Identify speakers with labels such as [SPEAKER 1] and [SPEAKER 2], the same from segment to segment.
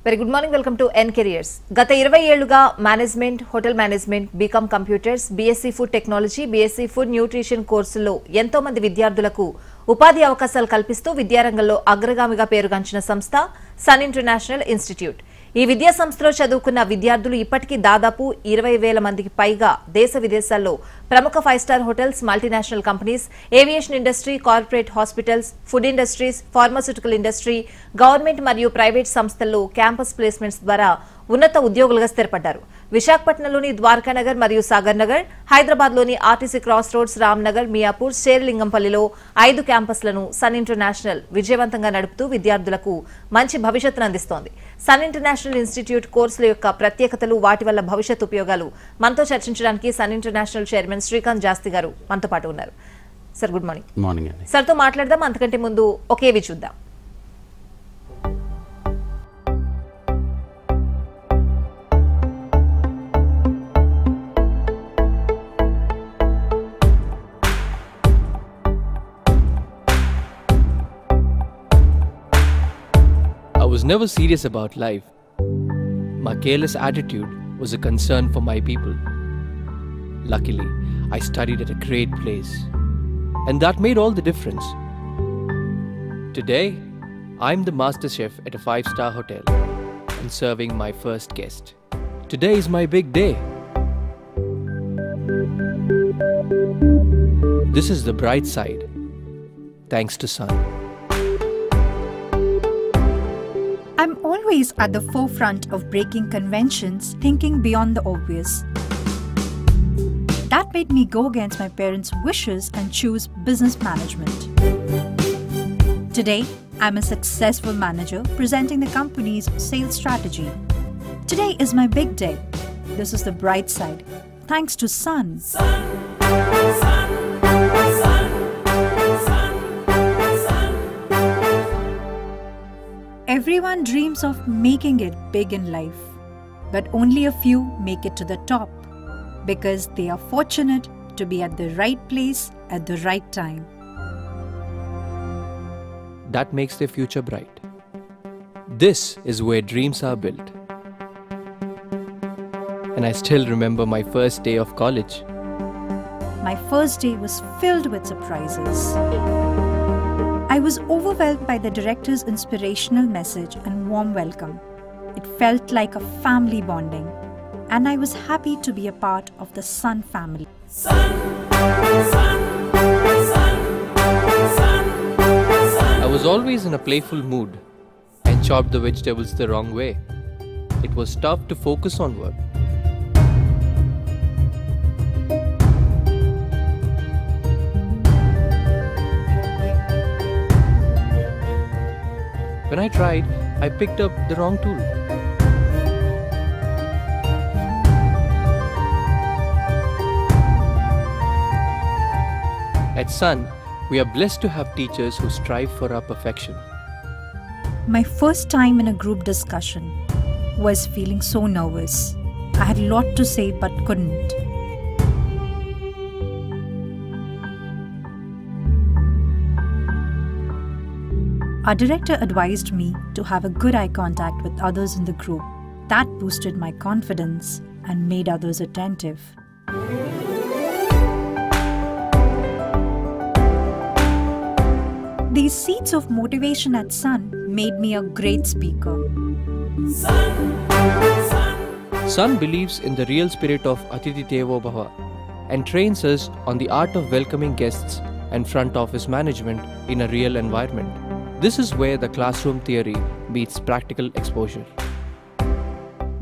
[SPEAKER 1] Very good morning, welcome to N Careers. గత 20 ఏళ్లుగా management, hotel management, BCom computers, BSc food technology, BSc food nutrition కోర్సుల్లో ఎంతో మంది విద్యార్థులకు ఉపాధి అవకాశాలు కల్పిస్తూ విద్యారంగంలో అగ్రగామిగా పేరుగాంచిన సంస్థ సన్ ఇంటర్నేషనల్ ఇన్స్టిట్యూట్. ఈ విద్యా సంస్థలో చదువుకున్న విద్యార్థులు ఇప్పటికీ దాదాపు 20,000 మందికి పైగా దేశ విదేశాల్లో ప్రముఖ 5-స్టార్ hotels, multinational companies, aviation industry, corporate hospitals, food industries, pharmaceutical industry, government మరియు ప్రైవేట్ సంస్థల్లో క్యాంపస్ ప్లేస్మెంట్స్ ద్వారా ఉన్నత ఉద్యోగులుగా స్థిరపడ్డారు. విశాఖపట్నంలోని ద్వారకానగర్ మరియు సాగర్ నగర్, హైదరాబాద్లోని RTC Cross Roads, Ramnagar, Miyapur, శేర్లింగంపల్లిలో 5 క్యాంపస్లను సన్ ఇంటర్నేషనల్ విజయవంతంగా నడుపుతూ విద్యార్థులకు మంచి భవిష్యత్తును అందిస్తోంది. సన్ ఇంటర్నేషనల్ ఇన్స్టిట్యూట్ కోర్సుల యొక్క ప్రత్యేకతలు, వాటి వల్ల భవిష్యత్ ఉపయోగాలు మనతో చర్చించడానికి సన్ ఇంటర్నేషనల్ చైర్మన్ శ్రీకాంత్ జాస్తి గారు మనతో పాటు ఉన్నారు. Sir, good morning.
[SPEAKER 2] మార్నింగ్ అండి.
[SPEAKER 1] సార్తో మాట్లాడదాం. అంతకంటే ముందు ఒకేవి చూద్దాం.
[SPEAKER 3] I was never serious about life. My careless attitude was a concern for my people. Luckily, I studied at a great place, and that made all the difference. Today, I'm the master chef at a 5-star hotel and serving my first guest. Today is my big day. This is the bright side, thanks to Sun.
[SPEAKER 4] I'm always at the forefront of breaking conventions, thinking beyond the obvious. That made me go against my parents' wishes and choose business management. Today, I'm a successful manager presenting the company's sales strategy. Today is my big day. This is the bright side, thanks to Sun. Everyone dreams of making it big in life, but only a few make it to the top because they are fortunate to be at the right place at the right time.
[SPEAKER 3] That makes their future bright. This is where dreams are built. And I still remember my first day of college.
[SPEAKER 4] My first day was filled with surprises. I was overwhelmed by the director's inspirational message and warm welcome. It felt like a family bonding, and I was happy to be a part of the Sun family.
[SPEAKER 5] Sun, sun, sun, sun, sun.
[SPEAKER 3] I was always in a playful mood and chopped the vegetables the wrong way. It was tough to focus on work. When I tried, I picked up the wrong tool. At Sun, we are blessed to have teachers who strive for our perfection.
[SPEAKER 4] My first time in a group discussion was feeling so nervous. I had a lot to say but couldn't. Our director advised me to have a good eye contact with others in the group. That boosted my confidence and made others attentive. These seeds of motivation at Sun made me a great speaker.
[SPEAKER 3] Sun believes in the real spirit of Atithi Devo Bhava and trains us on the art of welcoming guests and front office management in a real environment. This is where the classroom theory meets practical exposure.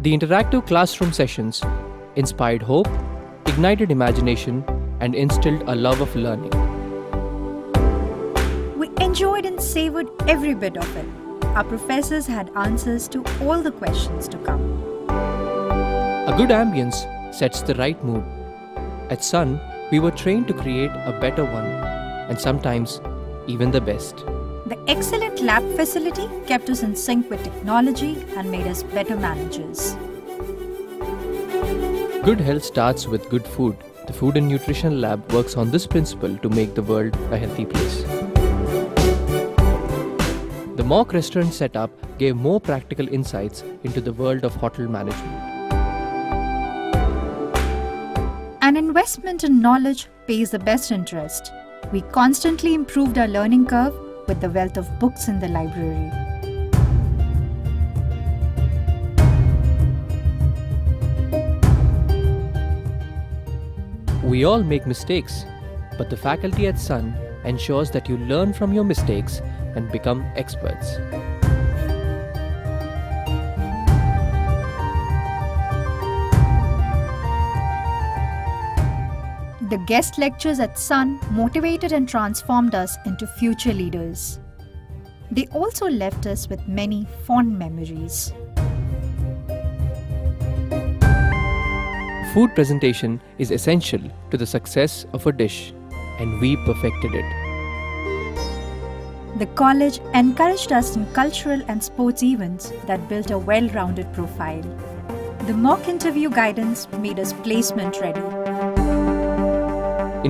[SPEAKER 3] The interactive classroom sessions inspired hope, ignited imagination, and instilled a love of learning.
[SPEAKER 4] We enjoyed and savored every bit of it. Our professors had answers to all the questions to come.
[SPEAKER 3] A good ambience sets the right mood. At Sun, we were trained to create a better one, and sometimes even the best.
[SPEAKER 4] The excellent lab facility kept us in sync with technology and made us better managers.
[SPEAKER 3] Good health starts with good food. The Food and Nutrition Lab works on this principle to make the world a healthy place. The mock restaurant setup gave more practical insights into the world of hotel management.
[SPEAKER 4] An investment in knowledge pays the best interest. We constantly improved our learning curve with the wealth of books in the library.
[SPEAKER 3] We all make mistakes, but the faculty at Sun ensures that you learn from your mistakes and become experts.
[SPEAKER 4] The guest lectures at Sun motivated and transformed us into future leaders. They also left us with many fond memories.
[SPEAKER 3] Food presentation is essential to the success of a dish, and we perfected it.
[SPEAKER 4] The college encouraged us in cultural and sports events that built a well-rounded profile. The mock interview guidance made us placement ready.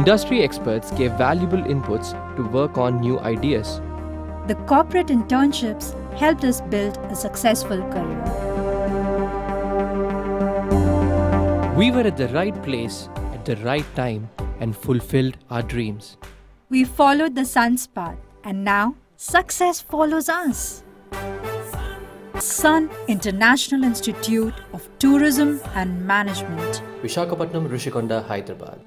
[SPEAKER 3] Industry experts gave valuable inputs to work on new ideas.
[SPEAKER 4] The corporate internships helped us build a successful career.
[SPEAKER 3] We were at the right place at the right time and fulfilled our dreams.
[SPEAKER 4] We followed the sun's path, and now success follows us. Sun International Institute of Tourism and Management.
[SPEAKER 3] Visakhapatnam, Rishikonda, Hyderabad.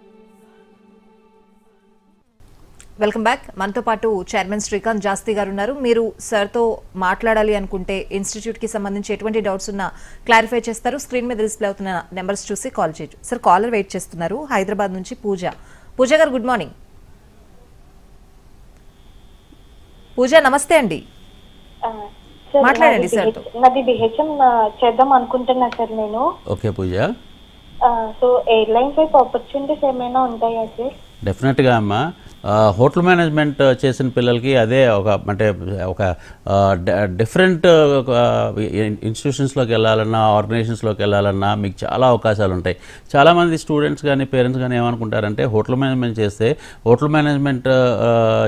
[SPEAKER 1] Welcome back. మనతో పాటు chairman Srikanth జాస్తి గారు ఉన్నారు. మీరు సార్తో మాట్లాడాలి అనుకుంటే ఇన్స్టిట్యూట్కి సంబంధించి ఎటువంటి డౌట్స్ ఉన్నా క్లారిఫై చేస్తారు. స్క్రీన్ మీద డిస్ప్లే అవుతున్న నెంబర్స్ చూసి కాల్ చేయొచ్చు. సార్ కాలర్ వెయిట్ చేస్తున్నారు హైదరాబాద్ నుంచి పూజ. పూజ గారు గుడ్ మార్నింగ్. పూజ నమస్తే అండి, మాట్లాడండి సార్తో.
[SPEAKER 2] నాది బిహెచ్ఎం చేద్దాం అనుకుంటున్నా సార్ నేను.
[SPEAKER 6] ఓకే పూజ.
[SPEAKER 2] సో ఎయిర్లైన్స్ వైపు ఆపర్చునిటీస్ ఏమైనా ఉంటాయా సార్?
[SPEAKER 6] డెఫినెట్గా అమ్మా. హోటల్ మేనేజ్మెంట్ చేసిన పిల్లలకి అదే ఒక డిఫరెంట్ ఇన్స్టిట్యూషన్స్లోకి వెళ్ళాలన్నా, ఆర్గనైజేషన్స్లోకి వెళ్ళాలన్నా మీకు చాలా అవకాశాలు ఉంటాయి. చాలామంది స్టూడెంట్స్ కానీ పేరెంట్స్ కానీ ఏమనుకుంటారంటే హోటల్ మేనేజ్మెంట్ చేస్తే హోటల్ మేనేజ్మెంట్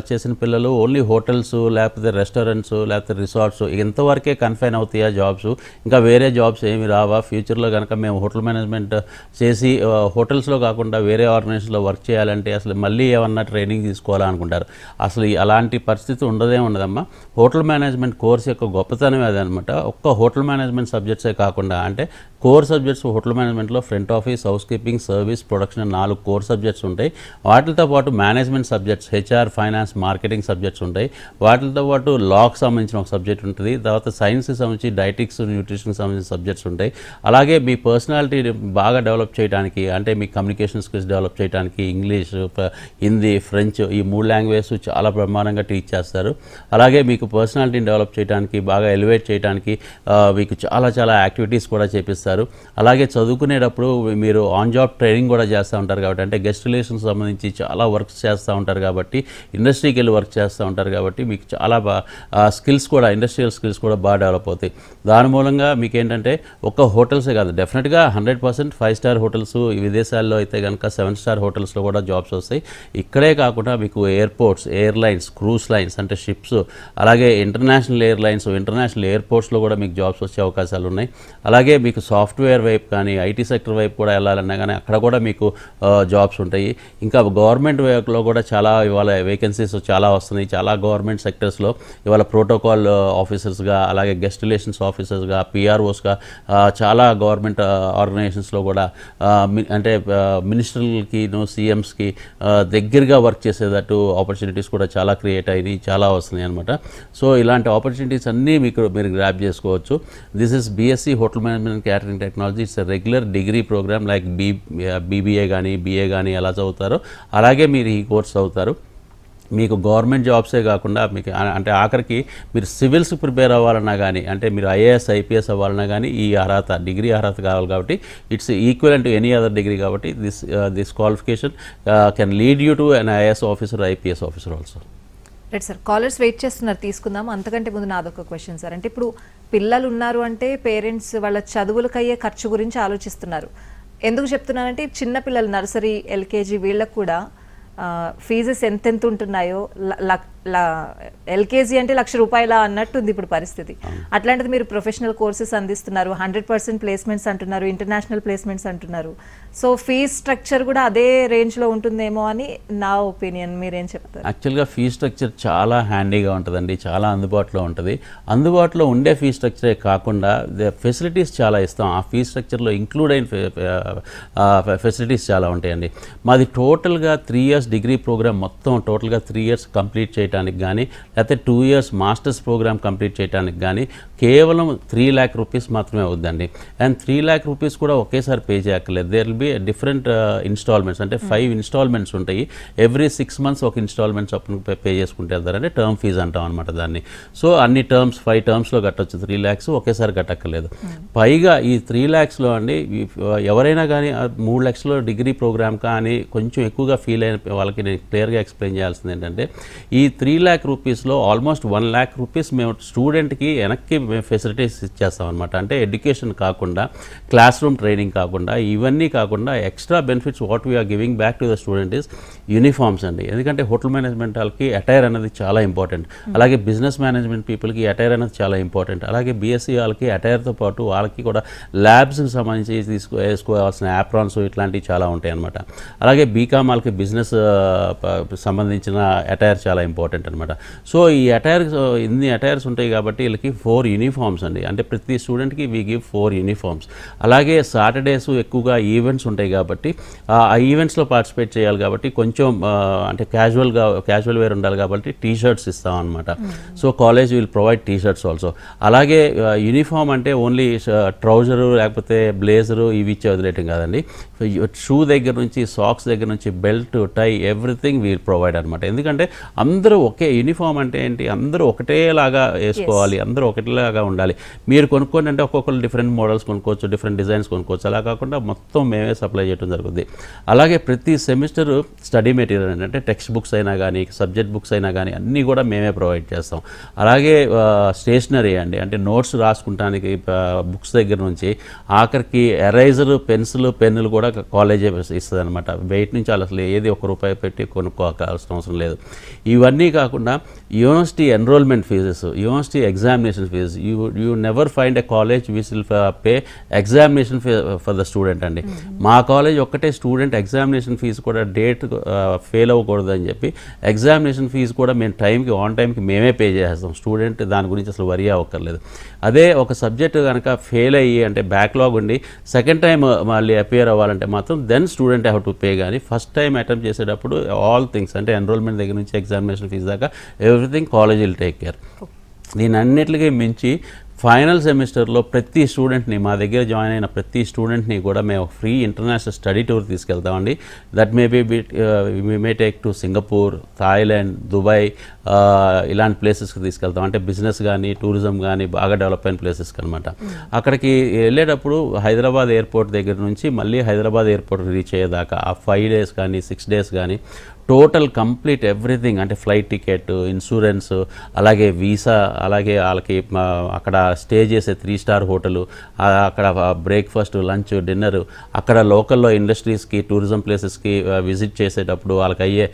[SPEAKER 6] చేసిన పిల్లలు ఓన్లీ హోటల్స్ లేకపోతే రెస్టారెంట్స్ లేకపోతే రిసార్ట్స్ ఇంతవరకే కన్ఫైన్ అవుతాయా జాబ్స్, ఇంకా వేరే జాబ్స్ ఏమి రావా, ఫ్యూచర్లో కనుక మేము హోటల్ మేనేజ్మెంట్ చేసి హోటల్స్లో కాకుండా వేరే ఆర్గనైజేషన్లో వర్క్ చేయాలంటే అసలు మళ్ళీ ఏమన్నా ట్రైనింగ్ తీసుకోవాలనుకుంటారు. అసలు అలాంటి పరిస్థితి ఉండదమ్మా. హోటల్ మేనేజ్మెంట్ కోర్స్ యొక్క గొప్పతనం అదనమాట. ఒక్క హోటల్ మేనేజ్మెంట్ సబ్జెక్ట్సే కాకుండా అంటే కోర్ సబ్జెక్ట్స్ హోటల్ మేనేజ్మెంట్లో front office, house keeping, service, production 4 core subjects ఉంటాయి. వాటితో పాటు management subjects HR, finance, marketing subjects ఉంటాయి. వాటితో పాటు లాకి సంబంధించిన ఒక సబ్జెక్ట్ ఉంటుంది. తర్వాత సైన్స్కి సంబంధించి డైటిక్స్, న్యూట్రిషన్కి సంబంధించిన సబ్జెక్ట్స్ ఉంటాయి. అలాగే మీ పర్సనాలిటీ బాగా డెవలప్ చేయడానికి అంటే మీ కమ్యూనికేషన్ స్కిల్స్ డెవలప్ చేయడానికి ఇంగ్లీష్, హిందీ, ఫ్రెంచ్ ఈ 3 లాంగ్వేజెస్ చాలా బ్రహ్మాండంగా టీచ్ చేస్తారు. అలాగే మీకు పర్సనాలిటీని డెవలప్ చేయడానికి, బాగా ఎలివేట్ చేయడానికి మీకు చాలా యాక్టివిటీస్ కూడా చేపిస్తారు. అలాగే చదువుకునేటప్పుడు మీరు ఆన్ జాబ్ ట్రైనింగ్ కూడా చేస్తూ ఉంటారు కాబట్టి, అంటే గెస్ట్ రిలేషన్స్ సంబంధించి చాలా వర్క్స్ చేస్తూ ఉంటారు కాబట్టి, ఇండస్ట్రీకి వెళ్ళి వర్క్ చేస్తూ ఉంటారు కాబట్టి మీకు చాలా స్కిల్స్ కూడా, ఇండస్ట్రియల్ స్కిల్స్ కూడా బాగా డెవలప్ అవుతాయి. దాని మూలంగా మీకు ఏంటంటే ఒక్క హోటల్సే కాదు, డెఫినెట్గా 100% 5 స్టార్ హోటల్స్, విదేశాల్లో అయితే కనుక 7 స్టార్ హోటల్స్లో కూడా జాబ్స్ వస్తాయి. ఇక్కడే కాకుండా మీకు ఎయిర్పోర్ట్స్, ఎయిర్లైన్స్, క్రూజ్ లైన్స్ అంటే షిప్స్, అలాగే ఇంటర్నేషనల్ ఎయిర్లైన్స్, ఇంటర్నేషనల్ ఎయిర్పోర్ట్స్లో కూడా మీకు జాబ్స్ వచ్చే అవకాశాలు ఉన్నాయి. అలాగే మీకు సాఫ్ట్వేర్ వైపు కానీ, ఐటీ సెక్టర్ వైపు కూడా వెళ్ళాలన్నా కానీ అక్కడ కూడా మీకు జాబ్స్ ఉంటాయి. ఇంకా గవర్నమెంట్ వైపులో కూడా చాలా ఇవాళ వేకెన్సీస్ చాలా వస్తున్నాయి. చాలా గవర్నమెంట్ సెక్టర్స్లో ఇవాళ ప్రోటోకాల్ ఆఫీసర్స్గా, అలాగే గెస్ట్ రిలేషన్స్ ఆఫీసర్స్గా, పిఆర్ఓస్గా చాలా గవర్నమెంట్ ఆర్గనైజేషన్స్లో కూడా అంటే మినిస్టర్లకి, సీఎంస్కి దగ్గరగా వర్క్ చేసేటట్టు ఆపర్చునిటీస్ కూడా చాలా క్రియేట్ అయినాయి, చాలా వస్తున్నాయి అనమాట. సో ఇలాంటి ఆపర్చునిటీస్ అన్నీ మీరు గ్రాప్ చేసుకోవచ్చు. This is BSc hotel management catering technology. It's a regular degree programme like BBA కానీ, బీఏ కానీ ఎలా చదువుతారో అలాగే మీరు ఈ కోర్స్ చదువుతారు. మీకు గవర్నమెంట్ జాబ్సే కాకుండా మీకు అంటే ఆఖరికి మీరు సివిల్స్కి ప్రిపేర్ అవ్వాలన్నా కానీ, అంటే మీరు ఐఏఎస్, ఐపీఎస్ అవ్వాలన్నా కానీ ఈ అర్హత, డిగ్రీ అర్హత కావాలి కాబట్టి it's equal to any other degree కాబట్టి this qualification can lead you to an IAS officer, IPS officer also.
[SPEAKER 1] Right sir, callers wait చేస్తున్నారు, తీసుకుందాం. అంతకంటే ముందు నాదొక క్వశ్చన్ సార్. అంటే ఇప్పుడు పిల్లలు ఉన్నారు అంటే పేరెంట్స్ వాళ్ళ చదువులకు అయ్యే ఖర్చు గురించి ఆలోచిస్తున్నారు. ఎందుకు చెప్తున్నానంటే చిన్న పిల్లలు నర్సరీ, ఎల్కేజీ వీళ్ళకు కూడా ఫీజెస్ ఎంతెంత ఉంటున్నాయో ఎల్కేజీ అంటే ₹1,00,000 అన్నట్టుంది ఇప్పుడు పరిస్థితి. అట్లాంటిది మీరు ప్రొఫెషనల్ కోర్సెస్ అందిస్తున్నారు, 100% ప్లేస్మెంట్స్ అంటున్నారు, ఇంటర్నేషనల్ ప్లేస్మెంట్స్ అంటున్నారు. సో ఫీజ్ స్ట్రక్చర్ కూడా అదే రేంజ్లో ఉంటుందేమో అని నా ఒపీనియన్. మీరేం చెప్తారు?
[SPEAKER 6] యాక్చువల్గా ఫీ స్ట్రక్చర్ చాలా హ్యాండీగా ఉంటుందండి, చాలా అందుబాటులో ఉంటుంది. అందుబాటులో ఉండే ఫీ స్ట్రక్చరే కాకుండా ఫెసిలిటీస్ చాలా ఇస్తాం. ఆ ఫీ స్ట్రక్చర్లో ఇంక్లూడ్ అయిన ఫెసిలిటీస్ చాలా ఉంటాయండి. మాది టోటల్గా 3 years డిగ్రీ ప్రోగ్రామ్ మొత్తం టోటల్గా 3 years కంప్లీట్ చేయడానికి కానీ, లేకపోతే 2 years మాస్టర్స్ ప్రోగ్రామ్ కంప్లీట్ చేయడానికి కానీ కేవలం ₹3,00,000 మాత్రమే అవుద్దండి. అండ్ ₹3,00,000 కూడా ఒకేసారి పే చేయక్కర్లేదు. There will be different instalments, అంటే 5 ఇన్స్టాల్మెంట్స్ ఉంటాయి. ఎవ్రీ 6 months ఒక ఇన్స్టాల్మెంట్స్ అప్పుడు పే చేసుకుంటే వెళ్తారంటే టర్మ్ ఫీజ్ అంటాం అనమాట దాన్ని. సో అన్ని టర్మ్స్ 5 termsలో కట్టొచ్చు, 3 lakhs ఒకేసారి కట్టక్కర్లేదు. పైగా ఈ 3 lakhsలో అండి ఎవరైనా కానీ 3 lakhsలో డిగ్రీ ప్రోగ్రామ్ కానీ కొంచెం ఎక్కువగా ఫీల్ అయిన వాళ్ళకి నేను క్లియర్గా ఎక్స్ప్లెయిన్ చేయాల్సింది ఏంటంటే, ఈ ₹3,00,000 ఆల్మోస్ట్ ₹1,00,000 మేము స్టూడెంట్కి వెనక్కి మేము ఫెసిలిటీస్ ఇచ్చేస్తాం అనమాట. అంటే ఎడ్యుకేషన్ కాకుండా, క్లాస్ రూమ్ ట్రైనింగ్ కాకుండా, ఇవన్నీ కాకుండా extra benefits what we're giving back to the student is uniforms అండి. ఎందుకంటే హోటల్ మేనేజ్మెంట్ వాళ్ళకి అటైర్ అనేది చాలా ఇంపార్టెంట్. అలాగే బిజినెస్ మేనేజ్మెంట్ పీపుల్కి అటైర్ అనేది చాలా ఇంపార్టెంట్. అలాగే బీఎస్సీ వాళ్ళకి అటైర్తో పాటు వాళ్ళకి కూడా ల్యాబ్స్కి సంబంధించి వేసుకోవాల్సిన యాప్రాన్స్ ఇట్లాంటివి చాలా ఉంటాయి అనమాట. అలాగే బీకామ్ వాళ్ళకి బిజినెస్ సంబంధించిన అటైర్ చాలా ఇంపార్టెంట్ అనమాట. సో ఈ అటైర్ ఇన్ని అటైర్స్ ఉంటాయి కాబట్టి వీళ్ళకి 4 uniforms అండి. అంటే ప్రతి స్టూడెంట్కి వీ గివ్ 4 uniforms. అలాగే సాటర్డేస్ ఎక్కువగా ఈవెంట్స్ ఉంటాయి కాబట్టి ఆ ఈవెంట్స్లో పార్టిసిపేట్ చేయాలి కాబట్టి కొంచెం అంటే క్యాజువల్ వేర్ ఉండాలి కాబట్టి టీ-షర్ట్స్ ఇస్తాం అనమాట. So college will provide T shirts also. అలాగే యూనిఫామ్ అంటే ఓన్లీ ట్రౌజరు లేకపోతే బ్లేజరు ఇవి ఇచ్చే వదిలేయటం కాదండి. షూ దగ్గర నుంచి, సాక్స్ దగ్గర నుంచి, బెల్ట్, టై, ఎవ్రీథింగ్ వీల్ ప్రొవైడ్ అనమాట. ఎందుకంటే అందరూ ఒకే యూనిఫామ్ అంటే ఏంటి, అందరూ ఒకటేలాగా వేసుకోవాలి, అందరూ ఒకటేలాగా ఉండాలి. మీరు కొనుక్కోండి అంటే ఒక్కొక్కరు డిఫరెంట్ మోడల్స్ కొనుక్కోవచ్చు, డిఫరెంట్ డిజైన్స్ కొనుక్కోవచ్చు. అలా కాకుండా మొత్తం మేమే సప్లై చేయడం జరుగుతుంది. అలాగే ప్రతి సెమిస్టర్ స్టడీ మెటీరియల్ అంటే టెక్స్ట్ బుక్స్ అయినా కానీ, సబ్జెక్ట్ బుక్స్ అయినా కానీ అన్నీ కూడా మేమే ప్రొవైడ్ చేస్తాం. అలాగే స్టేషనరీ అండి, అంటే నోట్స్ రాసుకుంటానికి బుక్స్ దగ్గర నుంచి ఆఖరికి ఎరైజర్, పెన్సిల్, పెన్నులు కూడా కాలేజే ఇస్తుంది అనమాట. బయట నుంచి అసలు ఏది ₹1 పెట్టి కొనుక్కోవాల్సిన అవసరం లేదు. ఇవన్నీ కాకుండా university enrolment fees, university examination fee, you never find a college which will pay examination for the student అండి. మా కాలేజ్ ఒక్కటే స్టూడెంట్ ఎగ్జామినేషన్ ఫీజు కూడా డేట్ ఫెయిల్ అవ్వకూడదు అని చెప్పి ఎగ్జామినేషన్ ఫీజు కూడా మేము ఆన్ టైంకి మేమే పే చేస్తాం. స్టూడెంట్ దాని గురించి అసలు వరీ అవ్వక్కర్లేదు. అదే ఒక సబ్జెక్ట్ కనుక ఫెయిల్ అయ్యి అంటే బ్యాక్లాగ్ ఉండి సెకండ్ టైం మళ్ళీ అపియర్ అవ్వాలంటే మాత్రం then student have to pay. కానీ ఫస్ట్ టైం అటెంప్ట్ చేసేటప్పుడు ఆల్ థింగ్స్ అంటే ఎన్రోల్మెంట్ దగ్గర నుంచి ఎగ్జామినేషన్ ఫీజు దాకా everything college will take care. దీని అన్నిటికీ మించి ఫైనల్ సెమిస్టర్లో ప్రతి స్టూడెంట్ని, మా దగ్గర జాయిన్ అయిన ప్రతి స్టూడెంట్ని కూడా మేము ఫ్రీ ఇంటర్నేషనల్ స్టడీ టూర్ తీసుకెళ్తామండి. That may be we may take to Singapore, Thailand, Dubai, ఇలాంటి ప్లేసెస్కి తీసుకెళ్తాం. అంటే బిజినెస్ కానీ, టూరిజం కానీ బాగా డెవలప్ అయిన ప్లేసెస్కి అనమాట. అక్కడికి వెళ్ళేటప్పుడు హైదరాబాద్ ఎయిర్పోర్ట్ దగ్గర నుంచి మళ్ళీ హైదరాబాద్ ఎయిర్పోర్ట్ రీచ్ అయ్యేదాకా ఆ 5 days కానీ 6 days కానీ టోటల్ కంప్లీట్ ఎవ్రీథింగ్ అంటే ఫ్లైట్ టికెట్, ఇన్సూరెన్స్, అలాగే వీసా, అలాగే వాళ్ళకి అక్కడ స్టే చేసే 3 star హోటలు, అక్కడ బ్రేక్ఫాస్ట్, లంచ్, డిన్నర్, అక్కడ లోకల్లో ఇండస్ట్రీస్కి, టూరిజం ప్లేసెస్కి విజిట్ చేసేటప్పుడు వాళ్ళకి అయ్యే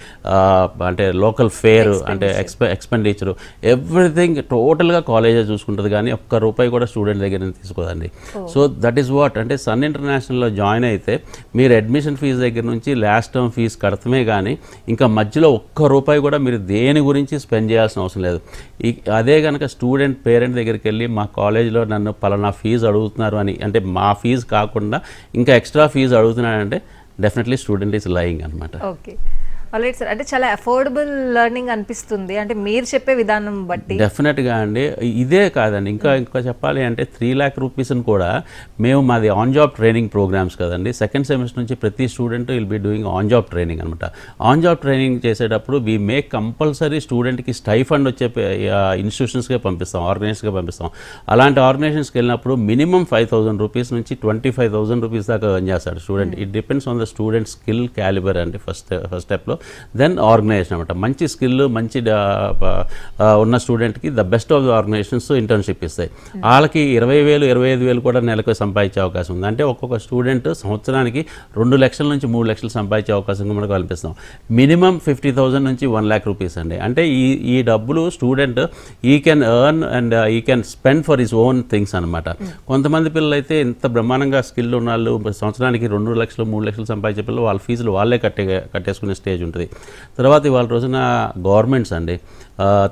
[SPEAKER 6] అంటే లోకల్ ఫేర్ అంటే ఎక్స్పెండిచరు, ఎవ్రీథింగ్ టోటల్గా కాలేజే చూసుకుంటుంది. కానీ ₹1 కూడా స్టూడెంట్ దగ్గర నుంచి తీసుకోదండి. సో దట్ ఈస్ వాట్ అంటే సన్ ఇంటర్నేషనల్లో జాయిన్ అయితే మీరు అడ్మిషన్ ఫీజు దగ్గర నుంచి లాస్ట్ టర్మ్ ఫీజు కడతమే కానీ ఇంకా మధ్యలో ₹1 కూడా మీరు దేని గురించి స్పెండ్ చేయాల్సిన అవసరం లేదు. అదే కనుక స్టూడెంట్ పేరెంట్ దగ్గరికి వెళ్ళి మా కాలేజీలో నన్ను పలానా ఫీజు అడుగుతున్నారు అని, అంటే మా ఫీజు కాకుండా ఇంకా ఎక్స్ట్రా ఫీజు అడుగుతున్నాడంటే డెఫినెట్లీ స్టూడెంట్ ఈజ్ లయింగ్ అనమాట.
[SPEAKER 1] Okay, alright sir. అంటే చాలా అఫోర్డబుల్ లెర్నింగ్ అనిపిస్తుంది అంటే మీరు చెప్పే విధానం బట్టి.
[SPEAKER 6] డెఫినెట్గా అండి. ఇదే కాదండి, ఇంకా చెప్పాలి అంటే ₹3,00,000 కూడా మేము మాది ఆన్ జాబ్ ట్రైనింగ్ ప్రోగ్రామ్స్ కదండి. సెకండ్ సెమిస్టర్ నుంచి ప్రతి student will be doing on job training అనమాట. ఆన్ జాబ్ ట్రైనింగ్ చేసేటప్పుడు వీ మేక్ కంపల్సరీ స్టూడెంట్కి స్టైఫండ్ వచ్చే ఇన్స్టిట్యూషన్స్కే పంపిస్తాం, ఆర్గనైజేషన్స్కే పంపిస్తాం. అలాంటి ఆర్గనైజేషన్స్కి వెళ్ళినప్పుడు మినిమం ₹5,000 నుంచి ₹25,000 దాకా ఎర్న్ చేస్తాడు student. It depends on the student skill calibre అండి ఫస్ట్ స్టెప్లో. దెన్ ఆర్గనైజేషన్ అనమాట. మంచి స్కిల్ మంచి ఉన్న స్టూడెంట్కి the best of the organisations internship ఇస్తాయి. వాళ్ళకి 20,000 25,000 కూడా నెలకు సంపాదించే అవకాశం ఉంది. అంటే ఒక్కొక్క స్టూడెంట్ సంవత్సరానికి 2 లక్షల నుంచి 3 లక్షలు సంపాదించే అవకాశం మనకు కల్పిస్తాం. మినిమం 50,000 నుంచి 1 lakh రూపీస్ అండి. అంటే ఈ డబ్బులు స్టూడెంట్ ఈ కెన్ ఎర్న్ అండ్ ఈ can spend for his own things అనమాట. కొంతమంది పిల్లలు అయితే ఇంత బ్రహ్మాండంగా స్కిల్ ఉన్న వాళ్ళు సంవత్సరానికి 2 లక్షలు 3 లక్షలు సంపాదించే పిల్లలు వాళ్ళ ఫీజులు వాళ్ళే కట్టేసుకునే స్టేజ్ ఉంటుంది. తర్వాత ఇవాళ రోజున గవర్నమెంట్స్ అండి,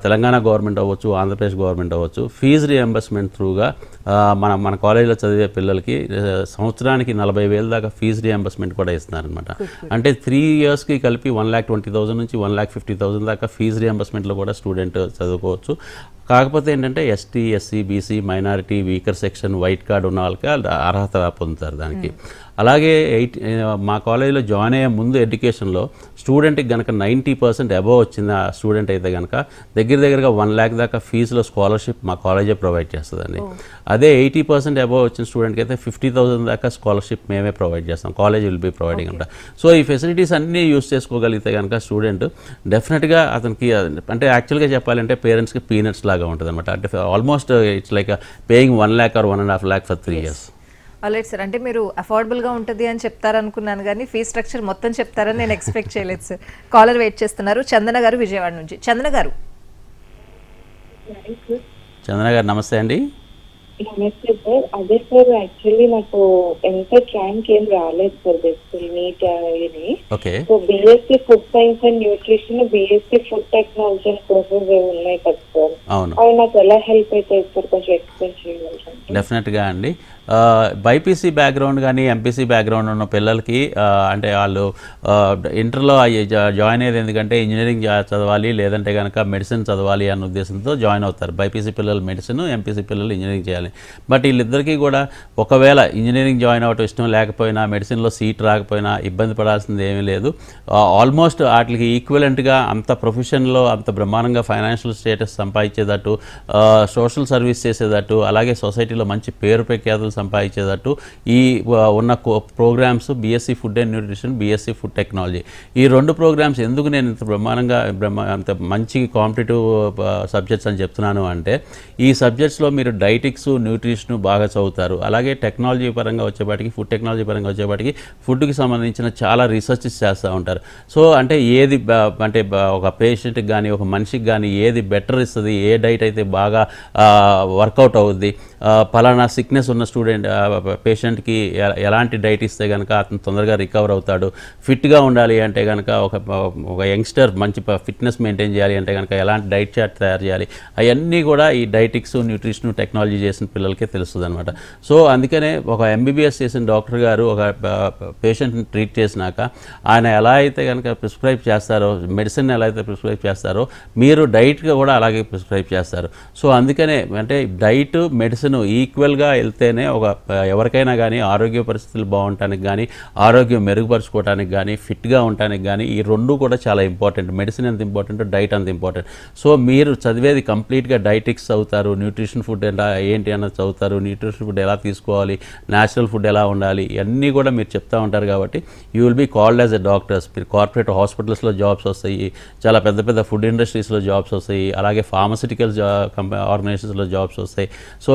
[SPEAKER 6] తెలంగాణ గవర్నమెంట్ అవ్వచ్చు, ఆంధ్రప్రదేశ్ గవర్నమెంట్ అవ్వచ్చు, ఫీజు రియంబర్స్మెంట్ త్రూగా మన కాలేజీలో చదివే పిల్లలకి సంవత్సరానికి 40,000 దాకా ఫీజు రియంబర్స్మెంట్ కూడా ఇస్తున్నారనమాట. అంటే 3 yearsకి కలిపి 1,20,000 నుంచి 1,50,000 దాకా ఫీజు రియంబర్స్మెంట్లో కూడా స్టూడెంట్ చదువుకోవచ్చు. కాకపోతే ఏంటంటే ST, SC, BC, minority, weaker section, white card ఉన్న వాళ్ళకి అర్హత పొందుతారు దానికి. అలాగే మా కాలేజీలో జాయిన్ అయ్యే ముందు ఎడ్యుకేషన్లో స్టూడెంట్కి కనుక 90% అబోవ్ వచ్చింది ఆ స్టూడెంట్ అయితే కనుక దగ్గరగా 1 lakh దాకా ఫీజులో స్కాలర్షిప్ మా కాలేజే ప్రొవైడ్ చేస్తుందండి. అదే 80% అబోవ్ వచ్చిన స్టూడెంట్కి అయితే 50,000 దాకా స్కాలర్షిప్ మేమే ప్రొవైడ్ చేస్తాం. కాలేజ్ విల్ బీ ప్రొవైడింగ్ అంట. సో ఈ ఫెసిలిటీస్ అన్నీ యూస్ చేసుకోగలిగితే కనుక స్టూడెంట్ డెఫినెట్గా అతనికి అంటే యాక్చువల్గా చెప్పాలంటే పేరెంట్స్కి పీనట్స్ లాగా ఉంటుంది అనమాట. అంటే almost it's like paying 1 lakh or 1.5 lakh for 3 years.
[SPEAKER 1] Alright sir, అంటే మీరు అఫోర్డబుల్గా ఉంటుంది అని చెప్తారనుకున్నాను కానీ ఫీ స్ట్రక్చర్ మొత్తం చెప్తారని నేను ఎక్స్పెక్ట్ చేయలేదు సార్. కాలర్ వెయిట్ చేస్తున్నారు, చందన గారు విజయవాడ నుంచి. చందన గారు
[SPEAKER 6] నమస్తే అండి.
[SPEAKER 2] నమస్తే సార్. అదే సార్, యాక్చువల్లీ నాకు ఎంత ర్యాంక్ ఏం రాలేదు సార్ బేసికలీ నీట్ ఇది. So BSc food science and nutrition, BSc food technology and courses ఉన్నాయి కదా సార్, అవి నాకు ఎలా హెల్ప్ అవుతాయి సార్, కొంచెం ఎక్స్ప్లెయిన్ చేయగలరా?
[SPEAKER 6] డెఫినెట్గా అండి. బైపీసీ బ్యాక్గ్రౌండ్ కానీ ఎంపీసీ బ్యాక్గ్రౌండ్ ఉన్న పిల్లలకి అంటే వాళ్ళు ఇంటర్లో జాయిన్ అయ్యేది ఎందుకంటే ఇంజనీరింగ్ చదవాలి లేదంటే కనుక మెడిసిన్ చదవాలి అన్న ఉద్దేశంతో జాయిన్ అవుతారు. బైపీసీ పిల్లలు మెడిసిన్, ఎంపీసీ పిల్లలు ఇంజనీరింగ్ చేయాలి. బట్ వీళ్ళిద్దరికీ కూడా ఒకవేళ ఇంజనీరింగ్ జాయిన్ అవ్వటం ఇష్టం లేకపోయినా, మెడిసిన్లో సీట్ రాకపోయినా ఇబ్బంది పడాల్సింది ఏమీ లేదు. ఆల్మోస్ట్ వాటికి ఈక్వలెంట్గా అంత ప్రొఫెషన్లో అంత బ్రహ్మాండంగా ఫైనాన్షియల్ స్టేటస్ సంపాదించేటట్టు, సోషల్ సర్వీస్ చేసేటట్టు, అలాగే సొసైటీలో మంచి పేరు ప్రఖ్యాతులు సంపాదించేటట్టు ఈ ఉన్న programmes BSc food and nutrition, BSc food technology, ఈ 2 ప్రోగ్రామ్స్ ఎందుకు నేను ఇంత బ్రహ్మాండంగా అంత మంచి కాంపిటేటివ్ సబ్జెక్ట్స్ అని చెప్తున్నాను అంటే ఈ సబ్జెక్ట్స్లో మీరు డైటిక్స్, న్యూట్రిషన్ బాగా చదువుతారు. అలాగే టెక్నాలజీ పరంగా వచ్చేపాటికి, ఫుడ్ టెక్నాలజీ పరంగా వచ్చేపాటికి ఫుడ్కి సంబంధించిన చాలా రీసెర్చెస్ చేస్తూ ఉంటారు. సో అంటే ఏది అంటే ఒక పేషెంట్కి కానీ ఒక మనిషికి కానీ ఏది బెటర్ ఇస్తుంది, ఏ డైట్ అయితే బాగా వర్కౌట్ అవుద్ది, పలానా సిక్నెస్ ఉన్న పేషెంట్కి ఎలాంటి డైట్ ఇస్తే కనుక అతను తొందరగా రికవర్ అవుతాడు, ఫిట్గా ఉండాలి అంటే కనుక ఒక యంగ్స్టర్ మంచి ఫిట్నెస్ మెయింటైన్ చేయాలి అంటే కనుక ఎలాంటి డైట్ చార్ట్ తయారు చేయాలి, అవన్నీ కూడా ఈ డైటిక్స్, న్యూట్రిషన్, టెక్నాలజీ చేసిన పిల్లలకే తెలుస్తుంది అనమాట. సో అందుకనే ఒక ఎంబీబీఎస్ చేసిన డాక్టర్ గారు ఒక పేషెంట్ని ట్రీట్ చేసినాక ఆయన ఎలా అయితే కనుక ప్రిస్క్రైబ్ చేస్తారో, మెడిసిన్ ఎలా అయితే ప్రిస్క్రైబ్ చేస్తారో మీరు డైట్గా కూడా అలాగే ప్రిస్క్రైబ్ చేస్తారు. సో అందుకనే అంటే డైట్, మెడిసిన్ ఈక్వల్గా వెళ్తేనే ఒక ఎవరికైనా కానీ ఆరోగ్య పరిస్థితులు బాగుండటానికి కానీ, ఆరోగ్యం మెరుగుపరుచుకోవడానికి కానీ, ఫిట్గా ఉండటానికి కానీ ఈ 2 కూడా చాలా ఇంపార్టెంట్. మెడిసిన్ ఎంత ఇంపార్టెంట్, డైట్ అంత ఇంపార్టెంట్. సో మీరు చదివేది కంప్లీట్గా డైటిక్స్ చదువుతారు, న్యూట్రిషన్ ఫుడ్ ఏంటి అన్నది చదువుతారు, న్యూట్రిషన్ ఫుడ్ ఎలా తీసుకోవాలి, న్యాచురల్ ఫుడ్ ఎలా ఉండాలి, ఇవన్నీ కూడా మీరు చెప్తూ ఉంటారు. కాబట్టి you will be called as a doctors. మీరు కార్పొరేట్ హాస్పిటల్స్లో జాబ్స్ వస్తాయి, చాలా పెద్ద పెద్ద ఫుడ్ ఇండస్ట్రీస్లో జాబ్స్ వస్తాయి, అలాగే ఫార్మసిటికల్ ఆర్గనైజేషన్స్లో జాబ్స్ వస్తాయి. సో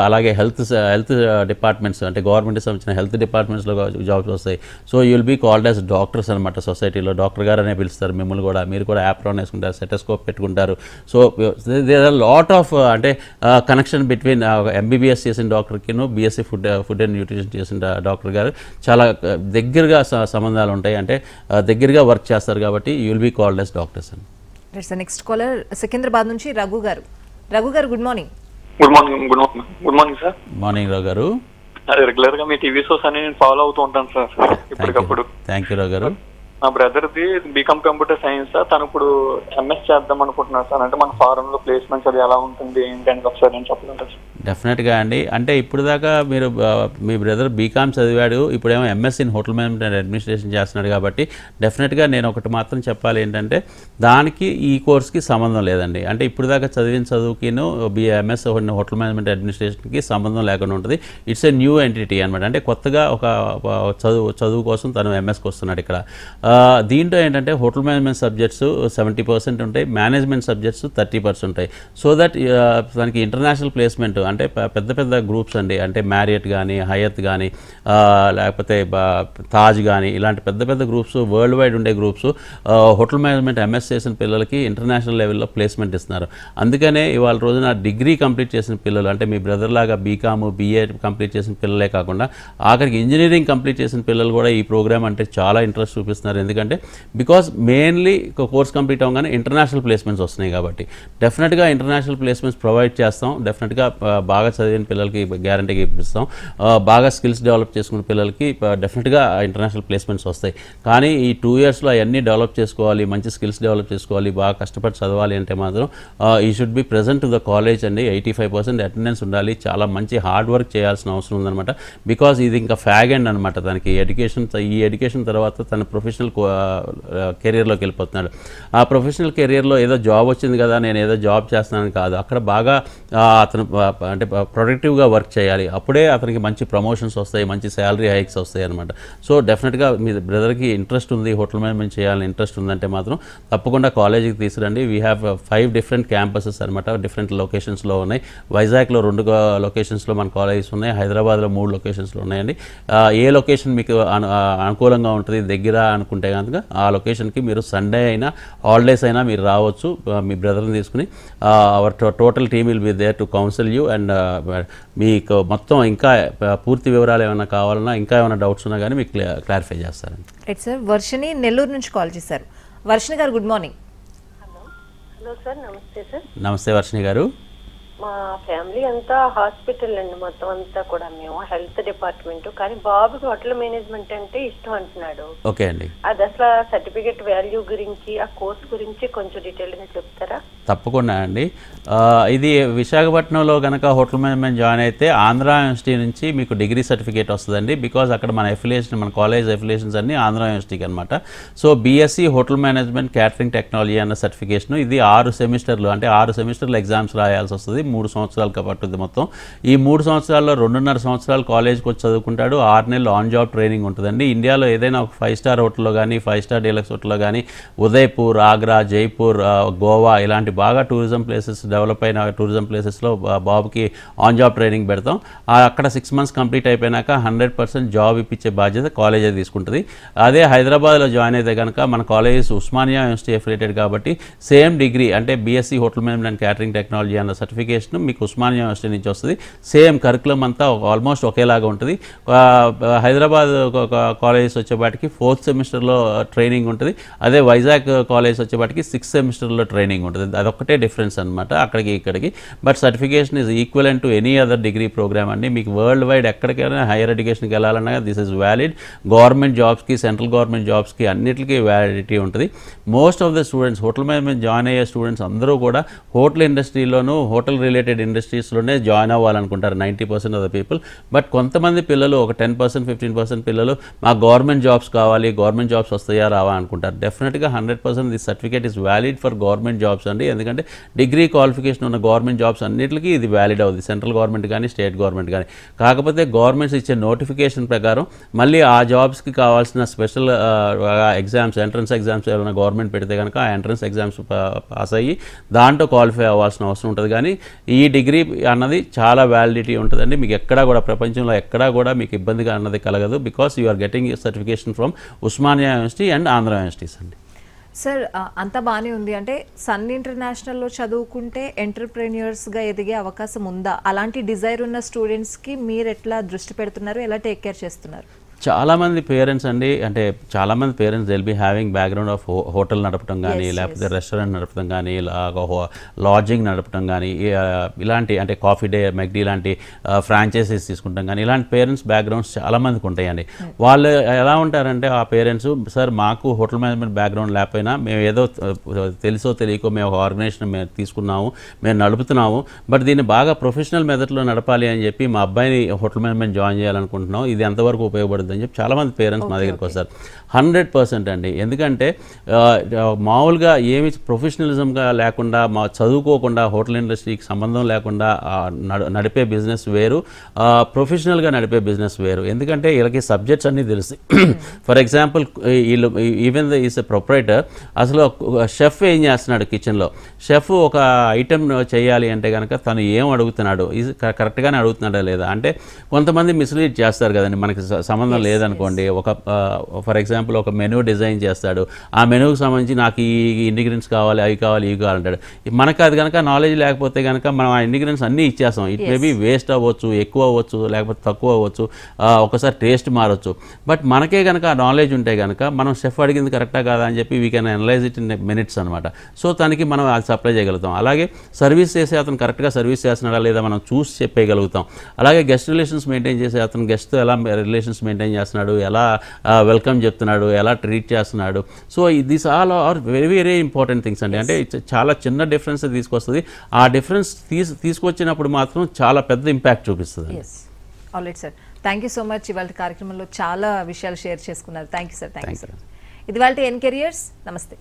[SPEAKER 6] అలాగే హెల్త్ డిపార్ట్మెంట్స్ అంటే గవర్నమెంట్కి సంబంధించిన హెల్త్ డిపార్ట్మెంట్స్లో జాబ్స్ వస్తాయి. So you will be called as doctors అనమాట. సొసైటీలో డాక్టర్ గారు అనే పిలుస్తారు మిమ్మల్ని కూడా. మీరు కూడా యాప్రాన్ వేసుకుంటారు, స్టెటోస్కోప్ పెట్టుకుంటారు. So there are lot of అంటే కనెక్షన్ బిట్వీన్ ఎంబీబీఎస్ చేసిన డాక్టర్కిను బీఎస్సీ ఫుడ్ అండ్ న్యూట్రిషన్ చేసిన డాక్టర్ గారు చాలా దగ్గరగా సంబంధాలు ఉంటాయి. అంటే దగ్గరగా వర్క్ చేస్తారు కాబట్టి you will be called as doctors అని.
[SPEAKER 1] నెక్స్ట్ కాలర్ సికింద్రాబాద్ నుంచి Raghu garu. Raghu garu good morning.
[SPEAKER 7] Good morning sir.
[SPEAKER 6] Morning Rao garu.
[SPEAKER 7] Regular గా మీ టీవీ షోస్ అని నేను ఫాలో అవుతూ ఉంటాను సార్ ఇప్పటికప్పుడు.
[SPEAKER 6] థ్యాంక్ యూ రావు గారు.
[SPEAKER 7] మా బ్రదర్ది బీకామ్ కంప్యూటర్ సైన్స్ సార్, తను ఇప్పుడు ఎంఎస్ చేద్దాం అనుకుంటున్నారు సార్. అంటే మన ఫారెన్ లో ప్లేస్మెంట్స్ అది ఎలా ఉంటుంది ఏంటంటే ఒకసారి నేను చెప్పగలరా?
[SPEAKER 6] డెఫినెట్గా అండి. అంటే ఇప్పుడు దాకా మీరు మీ బ్రదర్ బీకామ్ చదివాడు, ఇప్పుడేమో MS in hotel management and administration చేస్తున్నాడు. కాబట్టి డెఫినెట్గా నేను ఒకటి మాత్రం చెప్పాలి ఏంటంటే దానికి ఈ కోర్స్కి సంబంధం లేదండి. అంటే ఇప్పుడు దాకా చదివిన చదువుకిను ఎంఎస్ హోటల్ మేనేజ్మెంట్ అడ్మినిస్ట్రేషన్కి సంబంధం లేకుండా ఉంటుంది. ఇట్స్ ఏ న్యూ ఎంటిటీ అనమాట. అంటే కొత్తగా ఒక చదువు కోసం తను ఎంఎస్కి వస్తున్నాడు ఇక్కడ. దీంట్లో ఏంటంటే హోటల్ మేనేజ్మెంట్ సబ్జెక్ట్స్ 70% ఉంటాయి, మేనేజ్మెంట్ సబ్జెక్ట్స్ 30% ఉంటాయి. సో దట్ దానికి ఇంటర్నేషనల్ ప్లేస్మెంట్ అంటే పెద్ద పెద్ద గ్రూప్స్ అండి, అంటే మ్యారియట్ కానీ, హయత్ కానీ, లేకపోతే తాజ్ కానీ, ఇలాంటి పెద్ద పెద్ద గ్రూప్స్, వరల్డ్ వైడ్ ఉండే గ్రూప్స్ హోటల్ మేనేజ్మెంట్ ఎంఎస్ చేసిన పిల్లలకి ఇంటర్నేషనల్ లెవెల్లో ప్లేస్మెంట్ ఇస్తున్నారు. అందుకనే ఇవాళ రోజున డిగ్రీ కంప్లీట్ చేసిన పిల్లలు, అంటే మీ బ్రదర్ లాగా బీకామ్, బీఏ కంప్లీట్ చేసిన పిల్లలే కాకుండా ఆఖరికి ఇంజనీరింగ్ కంప్లీట్ చేసిన పిల్లలు కూడా ఈ ప్రోగ్రామ్ అంటే చాలా ఇంట్రెస్ట్ చూపిస్తున్నారు. ఎందుకంటే బికాస్ మెయిన్లీ కోర్స్ కంప్లీట్ అవ్వగానే ఇంటర్నేషనల్ ప్లేస్మెంట్స్ వస్తున్నాయి కాబట్టి డెఫినెట్గా ఇంటర్నేషనల్ ప్లేస్మెంట్స్ ప్రొవైడ్ చేస్తాం. డెఫినెట్గా బాగా చదివిన పిల్లలకి గ్యారంటీగా ఇప్పిస్తాం. బాగా స్కిల్స్ డెవలప్ చేసుకున్న పిల్లలకి డెఫినెట్గా ఇంటర్నేషనల్ ప్లేస్మెంట్స్ వస్తాయి. కానీ ఈ 2 yearsలో అవన్నీ డెవలప్ చేసుకోవాలి, మంచి స్కిల్స్ డెవలప్ చేసుకోవాలి, బాగా కష్టపడి చదవాలి అంటే మాత్రం ఈ should be present to the college అండి. 85% అటెండెన్స్ ఉండాలి, చాలా మంచి హార్డ్ వర్క్ చేయాల్సిన అవసరం ఉందన్నమాట. బికాజ్ ఇది ఇంకా ఫ్యాగ్ ఎండ్ అనమాట తనకి ఈ ఎడ్యుకేషన్ తర్వాత తన ప్రొఫెషనల్ కెరియర్లోకి వెళ్ళిపోతున్నాడు. ఆ ప్రొఫెషనల్ కెరియర్లో ఏదో జాబ్ వచ్చింది కదా, నేను ఏదో జాబ్ చేస్తున్నాను కాదు, అక్కడ బాగా అతను అంటే ప్రొడక్టివ్గా వర్క్ చేయాలి. అప్పుడే అతనికి మంచి ప్రమోషన్స్ వస్తాయి, మంచి శాలరీ హైక్స్ వస్తాయి అనమాట. సో డెఫినెట్గా మీ బ్రదర్కి ఇంట్రెస్ట్ ఉంది, హోటల్ మేనేజ్మెంట్ చేయాలని ఇంట్రెస్ట్ ఉందంటే మాత్రం తప్పకుండా కాలేజీకి తీసుకురండి. వీ హ్యావ్ 5 different campuses అనమాట, డిఫరెంట్ లొకేషన్స్లో ఉన్నాయి. వైజాగ్లో 2 లొకేషన్స్లో మన కాలేజెస్ ఉన్నాయి, హైదరాబాద్లో 3 లొకేషన్స్లో ఉన్నాయండి. ఏ లొకేషన్ మీకు అనుకూలంగా ఉంటుంది దగ్గర అనుకుంటే కనుక ఆ లొకేషన్కి మీరు సండే అయినా హాలిడేస్ అయినా మీరు రావచ్చు మీ బ్రదర్ని తీసుకుని. Our total team will be there to counsel you and మీకు మొత్తం ఇంకా పూర్తి వివరాలు ఏమైనా కావాలన్నా, ఇంకా ఏమైనా డౌట్స్ ఉన్నా కానీ మీకు క్లారిఫై చేస్తారండి.
[SPEAKER 1] రైట్ సార్, వర్షిని నెల్లూరు నుంచి కాల్ చేశారు. వర్షిని గారు గుడ్ మార్నింగ్.
[SPEAKER 8] హలో సార్, నమస్తే సార్.
[SPEAKER 6] నమస్తే వర్షిని గారు.
[SPEAKER 8] మా ఫ్యామిలీ అంతా హాస్పిటల్ అండి, మొత్తం అంతా కూడా మేము హెల్త్ డిపార్ట్మెంట్. కానీ బాబుకి హోటల్ మేనేజ్మెంట్ అంటే ఇష్టం అంటున్నాడు.
[SPEAKER 6] ఓకే అండి,
[SPEAKER 8] అది అసలు సర్టిఫికేట్ వాల్యూ గురించి, ఆ కోర్స్ గురించి కొంచెం డీటెయిల్గా చెప్తారా?
[SPEAKER 6] తప్పకుండా అండి. ఇది విశాఖపట్నంలో కనుక హోటల్ మేనేజ్మెంట్ జాయిన్ అయితే ఆంధ్ర యూనివర్సిటీ నుంచి మీకు డిగ్రీ సర్టిఫికేట్ వస్తుందండి. బికాజ్ అక్కడ మన ఎఫిలియేషన్, మన కాలేజ్ ఎఫిలియేషన్స్ అన్ని ఆంధ్ర యూనివర్సిటీకి అనమాట. So BSc hotel management catering technology అన్న సర్టిఫికేషన్, ఇది 6 సెమిస్టర్లు, అంటే 6 సెమిస్టర్లు ఎగ్జామ్స్ రాయాల్సి వస్తుంది. 3 సంవత్సరాలు పట్టుద్ది మొత్తం. ఈ 3 సంవత్సరాల్లో 2.5 సంవత్సరాలు కాలేజ్కి వచ్చి చదువుకుంటాడు, 6 నెలలు ఆన్ జాబ్ ట్రైనింగ్ ఉంటుందండి. ఇండియాలో ఏదైనా ఒక 5 స్టార్ హోటల్లో కానీ, 5 స్టార్ డీలక్స్ హోటల్లో కానీ, ఉదయ్పూర్, ఆగ్రా, జైపూర్, గోవా ఇలాంటి బాగా టూరిజం ప్లేసెస్, డెవలప్ అయిన టూరిజం ప్లేసెస్లో బాబుకి ఆన్ జాబ్ ట్రైనింగ్ పెడతాం. అక్కడ 6 months కంప్లీట్ అయిపోయినాక 100% జాబ్ ఇప్పించే బాధ్యత కాలేజే తీసుకుంటుంది. అదే హైదరాబాద్లో జాయిన్ అయితే కనుక మన కాలేజెస్ ఉస్మానియా యూనివర్సిటీ అఫిలియేటెడ్ కాబట్టి సేమ్ డిగ్రీ, అంటే BSc hotel management and catering technology అన్న సర్టిఫికేషన్ మీకు ఉస్మానియా యూనివర్సిటీ నుంచి వస్తుంది. సేమ్ కరికులం అంతా ఆల్మోస్ట్ ఒకేలాగా ఉంటుంది. హైదరాబాద్ కాలేజెస్ వచ్చేపాటికి 4th సెమిస్టర్లో ట్రైనింగ్ ఉంటుంది. అదే వైజాగ్ కాలేజ్ వచ్చేపాటికి 6th సెమిస్టర్లో ట్రైనింగ్ ఉంటుంది. అదొక్కటే డిఫరెన్స్ అనమాట అక్కడికి ఇక్కడికి. But certification is equivalent to any other degree programme అండి. మీకు వరల్డ్ వైడ్ ఎక్కడికైనా హైయర్ ఎడ్యుకేషన్కి వెళ్ళాలన్నా దిస్ ఇస్ వ్యాలిడ్. గవర్నమెంట్ జాబ్స్కి, సెంట్రల్ గవర్నమెంట్ జాబ్స్కి అన్నిటికీ వ్యాలిడిటీ ఉంటుంది. Most of the students, hotel management join అయ్యే స్టూడెంట్స్ అందరూ కూడా హోటల్ ఇండస్ట్రీలోనూ, హోటల్ రిలేటెడ్ ఇండస్ట్రీస్లోనే జాయిన్ అవ్వాలనుకుంటారు 90% ఆఫ్ ద పీపుల్. బట్ కొంతమంది పిల్లలు, ఒక 10%, 15% పిల్లలు మాకు గవర్నమెంట్ జాబ్స్ కావాలి, గవర్నమెంట్ జాబ్స్ వస్తాయా రావా అనుకుంటారు. డెఫినెట్గా 100% this certificate is valid for government jobs అండి. ఎందుకంటే డిగ్రీ క్వాలిఫికేషన్ ఉన్న గవర్నమెంట్ జాబ్స్ అన్నిటికీ ఇది వ్యాలిడ్ అవుతుంది, సెంట్రల్ గవర్నమెంట్ కానీ, స్టేట్ గవర్నమెంట్ కానీ. కాకపోతే గవర్నమెంట్స్ ఇచ్చే నోటిఫికేషన్ ప్రకారం మళ్ళీ ఆ జాబ్స్కి కావాల్సిన స్పెషల్ ఎగ్జామ్స్, ఎంట్రన్స్ ఎగ్జామ్స్ ఏమైనా గవర్నమెంట్ పెడితే కనుక ఆ ఎంట్రన్స్ ఎగ్జామ్స్ పాస్ అయ్యి దాంట్లో క్వాలిఫై అవ్వాల్సిన అవసరం ఉంటుంది. కానీ ఈ డిగ్రీ అన్నది చాలా వ్యాలిడిటీ ఉంటుందండి. మీకు ఎక్కడా కూడా, ప్రపంచంలో ఎక్కడా కూడా మీకు ఇబ్బందిగా అన్నది కలగదు. Because you are getting certification from Osmania University and Andhra universities అండి.
[SPEAKER 1] సార్, అంతా బాగానే ఉంది. అంటే సన్ ఇంటర్నేషనల్లో చదువుకుంటే ఎంటర్ప్రెన్యూర్స్గా ఎదిగే అవకాశం ఉందా? అలాంటి డిజైర్ ఉన్న స్టూడెంట్స్కి మీరు ఎట్లా దృష్టి పెడుతున్నారు, ఎలా టేక్ కేర్ చేస్తున్నారు?
[SPEAKER 6] చాలామంది పేరెంట్స్ అండి, అంటే చాలామంది parents will be having background of hotel నడపడం కానీ, లేకపోతే రెస్టారెంట్ నడపడం కానీ, లాడ్జింగ్ నడపడం కానీ, ఇలాంటి అంటే కాఫీ డే, మెక్డీ లాంటి ఫ్రాంచైజీస్ తీసుకుంటాం కానీ, ఇలాంటి పేరెంట్స్ బ్యాక్గ్రౌండ్స్ చాలామందికి ఉంటాయండి. వాళ్ళు ఎలా ఉంటారంటే ఆ పేరెంట్స్, సార్ మాకు హోటల్ మేనేజ్మెంట్ బ్యాక్గ్రౌండ్ లేకపోయినా మేము ఏదో తెలుసో తెలియకో మేము ఒక ఆర్గనైజేషన్ మేము తీసుకున్నాము, మేము నడుపుతున్నాము, బట్ దీన్ని బాగా ప్రొఫెషనల్ మెథడ్లో నడపాలి అని చెప్పి మా అబ్బాయిని హోటల్ మేనేజ్మెంట్ జాయిన్ చేయాలనుకుంటున్నాం, ఇది ఎంతవరకు ఉపయోగపడుతుంది అని చెప్పి చాలామంది పేరెంట్స్ మా దగ్గరికి వస్తారు. 100% అండి. ఎందుకంటే మామూలుగా ఏమి ప్రొఫెషనలిజంగా లేకుండా చదువుకోకుండా హోటల్ ఇండస్ట్రీకి సంబంధం లేకుండా నడిపే బిజినెస్ వేరు, ప్రొఫెషనల్గా నడిపే బిజినెస్ వేరు. ఎందుకంటే వీళ్ళకి సబ్జెక్ట్స్ అన్నీ తెలుస్తాయి. ఫర్ ఎగ్జాంపుల్ వీళ్ళు even the is a proprietor, అసలు షెఫ్ ఏం చేస్తున్నాడు కిచెన్లో, షెఫ్ ఒక ఐటెం చేయాలి అంటే కనుక తను ఏం అడుగుతున్నాడు, కరెక్ట్గానే అడుగుతున్నాడా లేదా అంటే కొంతమంది మిస్లీడ్ చేస్తారు కదండి, మనకి సంబంధం లేదనుకోండి. ఒక ఫర్ ఎగ్జాంపుల్ ఒక మెనూ డిజైన్ చేస్తాడు, ఆ మెనూకి సంబంధించి నాకు ఈ ఇంగ్రీడియంట్స్ కావాలి, అవి కావాలి, ఇవి కావాలంటాడు. మనకు అది కనుక నాలెడ్జ్ లేకపోతే కనుక మనం ఆ ఇంగ్రీడియంట్స్ అన్నీ ఇచ్చేస్తాం. ఇట్ మే బీ వేస్ట్ అవ్వచ్చు, ఎక్కువ అవ్వచ్చు, లేకపోతే తక్కువ అవ్వచ్చు, ఒకసారి టేస్ట్ మారచ్చు. బట్ మనకే కనుక ఆ నాలెడ్జ్ ఉంటే కనుక మనం షెఫ్ అడిగింది కరెక్టా కాదా అని చెప్పి we can analyse it in minutes అనమాట. సో తనకి మనం అది సప్లై చేయగలుగుతాం. అలాగే సర్వీస్ చేసే అతను కరెక్ట్గా సర్వీస్ చేస్తున్నాడా లేదా మనం చూసి చెప్పేయగలుగుతాం. అలాగే గెస్ట్ రిలేషన్స్ మెయింటైన్ చేసే అతను గెస్ట్తో ఎలా రిలేషన్స్ మెయింటైన్ చేస్తున్నాడు, ఎలా వెల్కమ్ చెప్తున్నాడు, ఎలా ట్రీట్ చేస్తున్నాడు. So these all are very very important things అండి. అంటే చాలా చిన్న డిఫరెన్స్ తీసుకొస్తుంది. ఆ డిఫరెన్స్ తీసుకొచ్చినప్పుడు మాత్రం చాలా పెద్ద ఇంపాక్ట్ చూపిస్తుంది.
[SPEAKER 1] Alright sir, thank you so much. ఇవాళ కార్యక్రమంలో చాలా విషయాలు షేర్ చేసుకున్నారు. Thank you sir. ఇది వాళ్ళ ఎన్ కెరియర్స్. నమస్తే.